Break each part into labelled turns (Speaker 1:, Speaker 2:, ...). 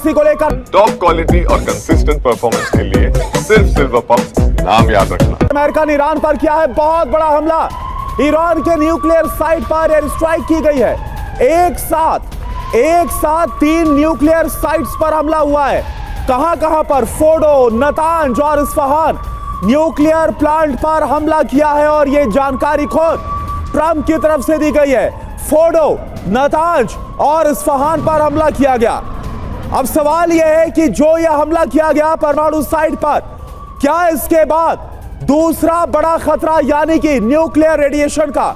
Speaker 1: इसी को लेकर
Speaker 2: टॉप क्वालिटी और कंसिस्टेंट परफॉर्मेंस के लिए सिर्फ सिल्वर पंप नाम याद रखना।
Speaker 1: अमेरिका ने ईरान पर किया है बहुत बड़ा हमला। ईरान के न्यूक्लियर साइट पर एयर स्ट्राइक की गई है। एक साथ 3 न्यूक्लियर साइट्स पर हमला हुआ है। कहां पर? फोर्डो, नतांज और इस्फहान न्यूक्लियर प्लांट पर हमला किया है और यह जानकारी खुद ट्रंप की तरफ से दी गई है। फोर्डो, नतांज और इस्फहान पर हमला किया गया। अब सवाल यह है कि जो यह हमला किया गया परमाणु साइट पर, क्या इसके बाद दूसरा बड़ा खतरा यानी कि न्यूक्लियर रेडिएशन का,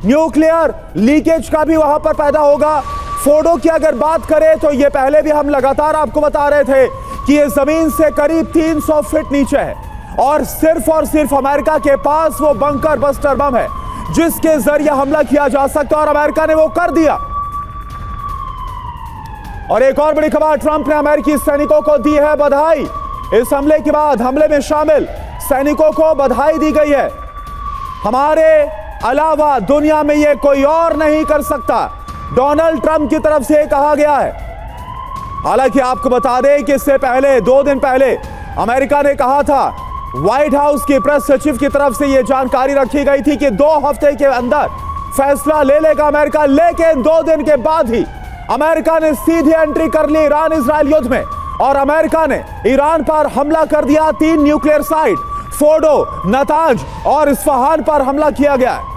Speaker 1: न्यूक्लियर लीकेज का भी वहां पर पैदा होगा? फोर्डो की अगर बात करें तो यह पहले भी हम लगातार आपको बता रहे थे कि यह जमीन से करीब 300 फीट नीचे है और सिर्फ अमेरिका के पास वो बंकर बस्टर बम है जिसके जरिए हमला किया जा सकता है और अमेरिका ने वो कर दिया। और एक और बड़ी खबर, ट्रंप ने अमेरिकी सैनिकों को दी है बधाई। इस हमले के बाद हमले में शामिल सैनिकों को बधाई दी गई है। हमारे अलावा दुनिया में यह कोई और नहीं कर सकता, डोनाल्ड ट्रंप की तरफ से कहा गया है। हालांकि आपको बता दें कि इससे पहले 2 दिन पहले अमेरिका ने कहा था, व्हाइट हाउस की प्रेस सचिव की तरफ से यह जानकारी रखी गई थी कि 2 हफ्ते के अंदर फैसला ले लेगा अमेरिका, लेकिन 2 दिन के बाद ही अमेरिका ने सीधी एंट्री कर ली ईरान इजराइल युद्ध में और अमेरिका ने ईरान पर हमला कर दिया। 3 न्यूक्लियर साइट फोर्डो, नतांज और इस्फहान पर हमला किया गया है।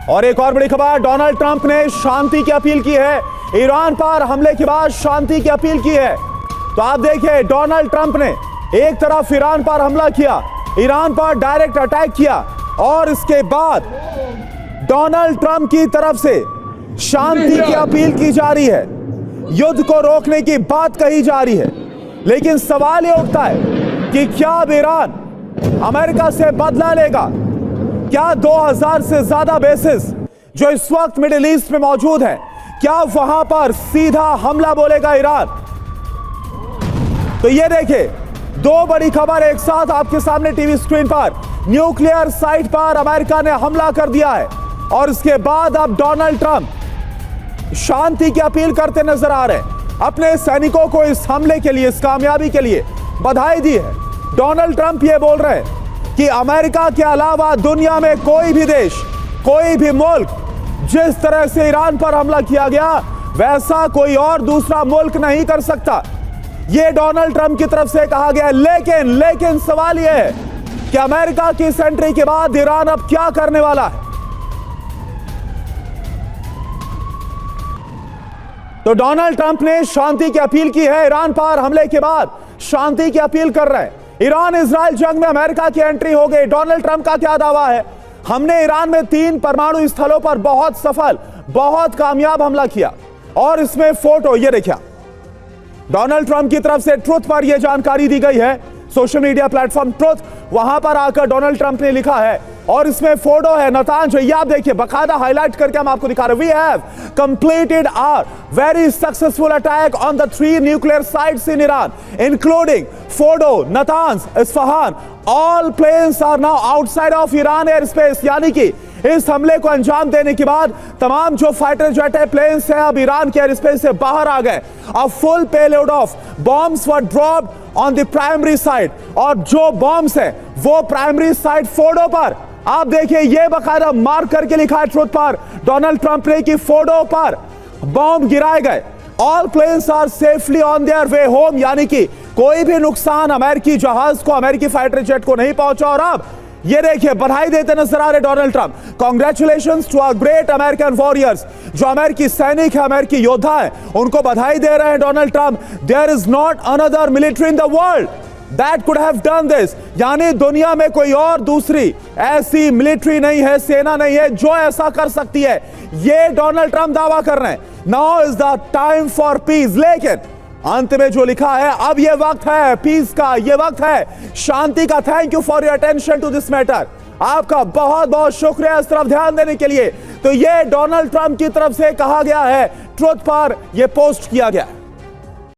Speaker 1: और एक और बड़ी खबर, डोनाल्ड ट्रंप ने शांति की अपील की है। ईरान पर हमले के बाद शांति की अपील की है। तो आप देखिए, डोनाल्ड ट्रंप ने एक तरफ ईरान पर हमला किया, ईरान पर डायरेक्ट अटैक किया और इसके बाद डोनाल्ड ट्रंप की तरफ से शांति की अपील की जा रही है, युद्ध को रोकने की बात कही जा रही है। लेकिन सवाल यह उठता है कि क्या अब ईरान अमेरिका से बदला लेगा? क्या 2000 से ज्यादा बेसिस जो इस वक्त मिडिल ईस्ट में मौजूद हैं, क्या वहां पर सीधा हमला बोलेगा ईरान? तो ये देखिए, 2 बड़ी खबर एक साथ आपके सामने टीवी स्क्रीन पर। न्यूक्लियर साइट पर अमेरिका ने हमला कर दिया है और इसके बाद अब डोनाल्ड ट्रंप शांति की अपील करते नजर आ रहे हैं। अपने सैनिकों को इस हमले के लिए, इस कामयाबी के लिए बधाई दी है। डोनाल्ड ट्रंप ये बोल रहे हैं कि अमेरिका के अलावा दुनिया में कोई भी देश, कोई भी मुल्क जिस तरह से ईरान पर हमला किया गया वैसा कोई और दूसरा मुल्क नहीं कर सकता। यह डोनाल्ड ट्रंप की तरफ से कहा गया। लेकिन सवाल यह है कि अमेरिका की इस एंट्री के बाद ईरान अब क्या करने वाला है? तो डोनाल्ड ट्रंप ने शांति की अपील की है। ईरान पर हमले के बाद शांति की अपील कर रहे हैं। ईरान इजराइल जंग में अमेरिका की एंट्री हो गई। डोनाल्ड ट्रंप का क्या दावा है? हमने ईरान में 3 परमाणु स्थलों पर बहुत सफल, बहुत कामयाब हमला किया और इसमें फोटो ये देखिए, डोनाल्ड ट्रंप की तरफ से ट्रुथ पर यह जानकारी दी गई है। सोशल मीडिया प्लेटफॉर्म ट्रुथ, वहां पर आकर डोनाल्ड ट्रंप ने लिखा है और इसमें फोटो है, नतांज है। ये आप देखिए, बकायदा हाईलाइट करके हम आपको दिखा रहे हैं। We have completed our very successful attack on the 3 nuclear sites in Iran including Fordow, Natanz, Isfahan. All planes are now outside of Iran air space, यानी कि इस हमले को अंजाम देने के बाद तमाम जो फाइटर जेट है, प्लेन्स हैं, अब ईरान के एयर स्पेस से बाहर आ गए। A full payload of bombs were dropped on the primary site और जो बॉम्ब्स हैं वो प्राइमरी साइट फोर्डो पर, आप देखिए, ये बकायदा मार्क करके लिखा है ट्रुथ पर डोनाल्ड ट्रंप ने कि फोर्डो पर बॉम्ब गिराए गए। All planes are safely on their way home, यानी कि कोई भी नुकसान अमेरिकी जहाज को, अमेरिकी फाइटर जेट को नहीं पहुंचा। और अब ये देखिए, बधाई देते नजर आ रहे Donald Trump. Congratulations to our great American warriors, जो अमेरिकी सैनिक है, अमेरिकी योद्धा है, उनको बधाई दे रहे हैं Donald Trump. There is not another military in the world that could have done this, यानी दुनिया में कोई और दूसरी ऐसी मिलिट्री नहीं है, सेना नहीं है जो ऐसा कर सकती है। ये डोनाल्ड ट्रंप दावा कर रहे हैं। Now is the time for piece. लेकिन अंत में जो लिखा है, अब ये वक्त है पीस का, ये वक्त है शांति का। Thank you for your attention to this matter. आपका बहुत बहुत शुक्रिया इस तरफ ध्यान देने के लिए। तो ये डोनाल्ड ट्रंप की तरफ से कहा गया है, ट्रुथ पर यह पोस्ट किया गया।